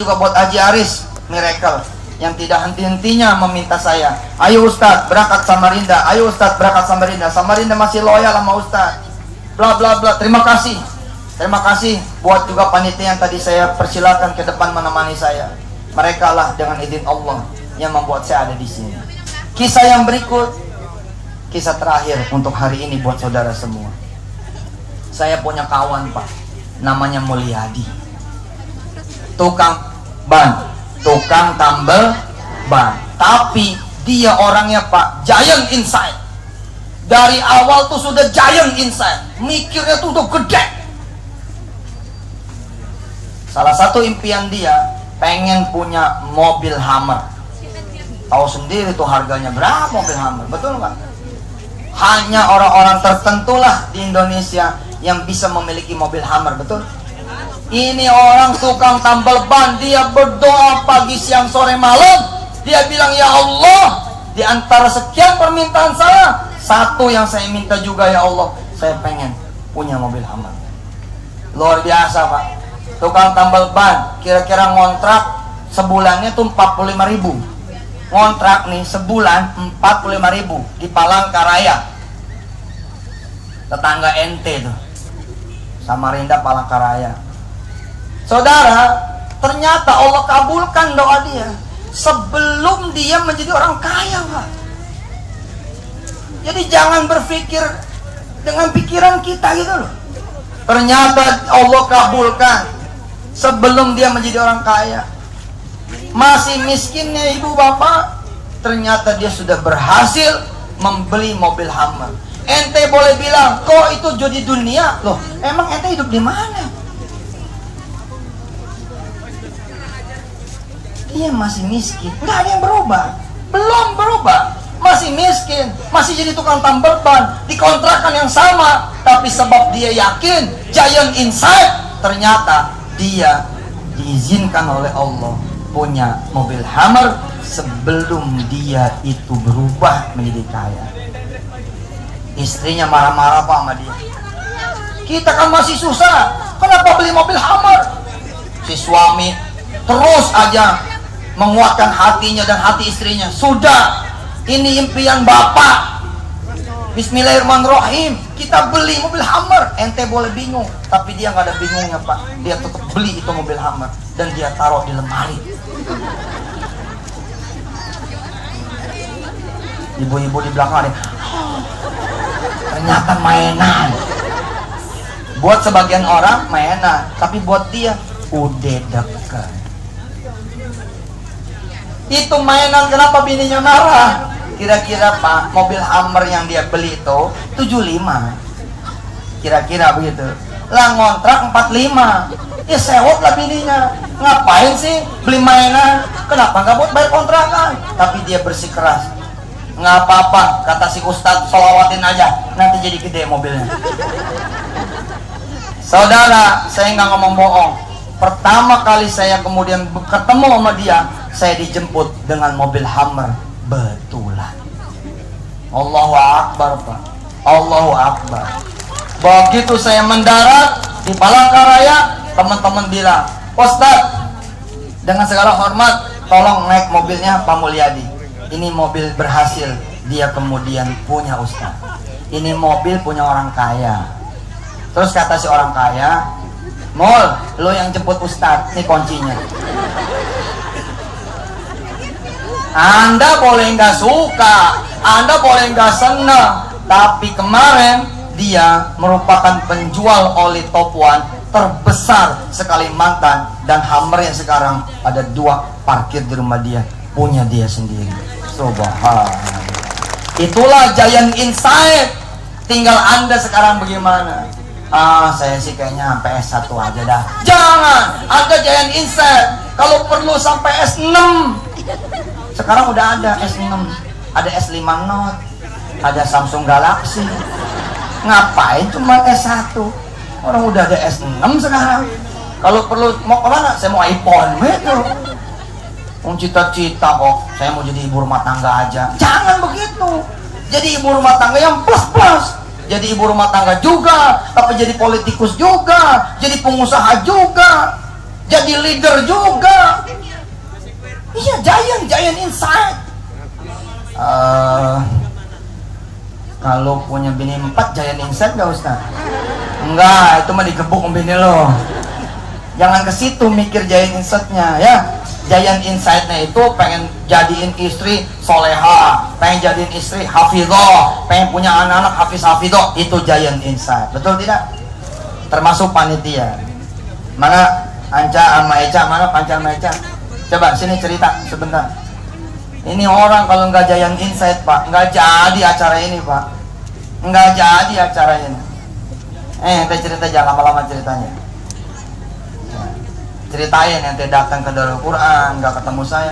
juga buat Haji Aris Miracle yang tidak henti-hentinya meminta saya, ayo Ustadz berangkat Samarinda, ayo Ustadz berangkat Samarinda. Samarinda masih loyal sama Ustadz, bla bla bla. Terima kasih buat juga panitia yang tadi saya persilakan ke depan menemani saya. Mereka lah dengan izin Allah yang membuat saya ada di sini. Kisah yang berikut, kisah terakhir untuk hari ini buat saudara semua. Saya punya kawan Pak, namanya Mulyadi, tukang ban, tukang tambal ban. Tapi dia orangnya Pak giant inside. Dari awal tuh sudah giant inside, mikirnya tuh udah gede. Salah satu impian dia pengen punya mobil Hummer. Tahu sendiri tuh harganya berapa mobil Hummer, betul nggak? Hanya orang-orang tertentu lah di Indonesia yang bisa memiliki mobil Hummer, betul? Ini orang tukang tambal ban, dia berdoa pagi, siang, sore, malam. Dia bilang, ya Allah, di antara sekian permintaan saya, satu yang saya minta juga ya Allah, saya pengen punya mobil Hummer. Luar biasa Pak. Tukang tambal ban, kira-kira ngontrak sebulannya tuh 45.000. Ngontrak nih sebulan 45.000 di Palangkaraya, tetangga ente tuh, Samarinda Palangkaraya. Saudara, ternyata Allah kabulkan doa dia sebelum dia menjadi orang kaya Pak. Jadi jangan berpikir dengan pikiran kita gitu loh. Ternyata Allah kabulkan sebelum dia menjadi orang kaya. Masih miskinnya ibu bapak, ternyata dia sudah berhasil membeli mobil Hummer. Ente boleh bilang, kok itu jadi dunia? Loh, emang ente hidup di mana? Dia masih miskin, nggak ada yang berubah, belum berubah, masih miskin, masih jadi tukang tambal ban di kontrakan yang sama. Tapi sebab dia yakin, giant inside, ternyata dia diizinkan oleh Allah punya mobil Hummer sebelum dia itu berubah menjadi kaya. Istrinya marah-marah Pak sama dia. Kita kan masih susah, kenapa beli mobil Hummer? Si suami terus aja menguatkan hatinya dan hati istrinya. Sudah, ini impian bapak, bismillahirrahmanirrahim, kita beli mobil Hummer. Ente boleh bingung, tapi dia nggak ada bingungnya Pak. Dia tetap beli itu mobil Hummer dan dia taruh di lemari. Ibu-ibu di belakang ada, ternyata mainan. Buat sebagian orang mainan, tapi buat dia udah dekat. Itu mainan, kenapa bininya marah? Kira-kira Pak, mobil Hummer yang dia beli itu 75, kira-kira begitu. Lah ngontrak 45, ya sewot lah bininya. Ngapain sih beli mainan? Kenapa nggak buat bayar kontrakan? Tapi dia bersikeras, nggak apa-apa, kata si Ustadz, solawatin aja, nanti jadi gede mobilnya. Saudara, saya nggak ngomong bohong. Pertama kali saya kemudian ketemu sama dia, saya dijemput dengan mobil Hummer betulan. Allahu Akbar Pak, Allahu Akbar. Begitu saya mendarat di Palangkaraya, teman-teman bilang, Ustadz, dengan segala hormat, tolong naik mobilnya Pak Mulyadi. Ini mobil berhasil dia kemudian punya Ustadz. Ini mobil punya orang kaya. Terus kata si orang kaya, Mul, lo yang jemput Ustadz, ini kuncinya. Anda boleh nggak suka, Anda boleh nggak senang, tapi kemarin dia merupakan penjual oli top one terbesar sekalimantan, dan Hummer yang sekarang ada 2 parkir di rumah dia, punya dia sendiri. Subhanallah. Itulah giant inside. Tinggal Anda sekarang bagaimana? Saya sih kayaknya sampai S1 aja dah. Jangan, Anda giant inside. Kalau perlu sampai S6. Sekarang udah ada S6, ada S5 Note, ada Samsung Galaxy. Ngapain cuma S1? Orang udah ada S6 sekarang. Kalau perlu mau kemana? Saya mau iPhone gitu. Cita-cita kok, saya mau jadi ibu rumah tangga aja. Jangan begitu. Jadi ibu rumah tangga yang plus-plus. Jadi ibu rumah tangga juga, tapi jadi politikus juga, jadi pengusaha juga, jadi leader juga. giant inside. Kalau punya bini 4 giant inside gak Ustaz? Enggak, itu mah digebuk sama bini lo. Jangan ke situ mikir giant inside-nya ya. Giant inside-nya itu pengen jadiin istri soleha, pengen jadiin istri hafidhoh, pengen punya anak-anak hafiz-hafidhoh, itu giant inside. Betul tidak? Termasuk panitia. Mana Anca sama Eca, mana Panca sama Eca? Coba sini cerita sebentar. Ini orang kalau nggak giant inside Pak, nggak jadi acara ini Pak. Nggak jadi acara ini. Ente cerita jangan lama-lama ceritanya. Ceritain ente datang ke Darul Quran, nggak ketemu saya.